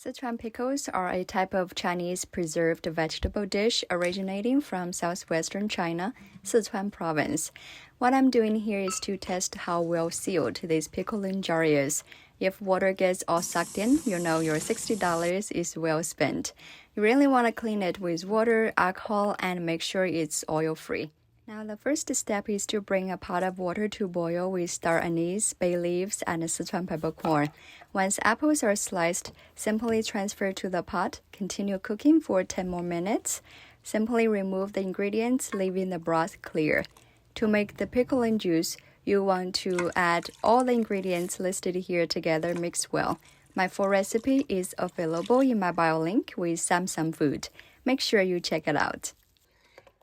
Szechuan pickles are a type of Chinese preserved vegetable dish originating from southwestern China, Sichuan province. What I'm doing here is to test how well sealed this pickling jar is. If water gets all sucked in, you know your $60 is well spent. You really want to clean it with water, alcohol, and make sure it's oil-free. Now, the first step is to bring a pot of water to boil with star anise, bay leaves, and Szechuan peppercorn. Once apples are sliced, simply transfer to the pot. Continue cooking for 10 more minutes. Simply remove the ingredients, leaving the broth clear. To make the pickling juice, you want to add all the ingredients listed here together, mix well. My full recipe is available in my bio link with Samsung Food. Make sure you check it out.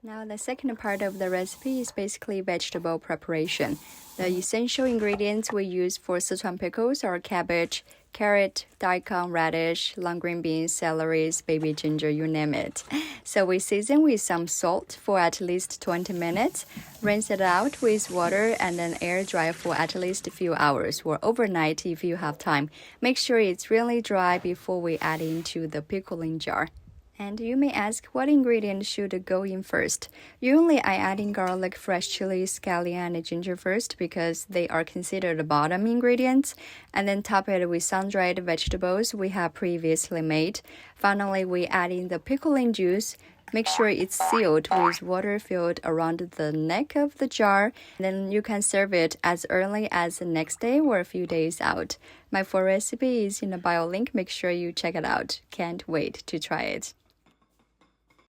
Now, the second part of the recipe is basically vegetable preparation. The essential ingredients we use for Szechuan pickles are cabbage, carrot, daikon, radish, long green beans, celery, baby ginger, you name it. So we season with some salt for at least 20 minutes, rinse it out with water, and then air dry for at least a few hours or overnight if you have time. Make sure it's really dry before we add into the pickling jar. And you may ask what ingredient should go in first. Usually I add in garlic, fresh chili, scallion, and ginger first because they are considered the bottom ingredients, and then top it with sun-dried vegetables we have previously made. Finally, we add in the pickling juice. Make sure it's sealed with water filled around the neck of the jar. Then you can serve it as early as the next day or a few days out. My full recipe is in the bio link. Make sure you check it out. Can't wait to try it.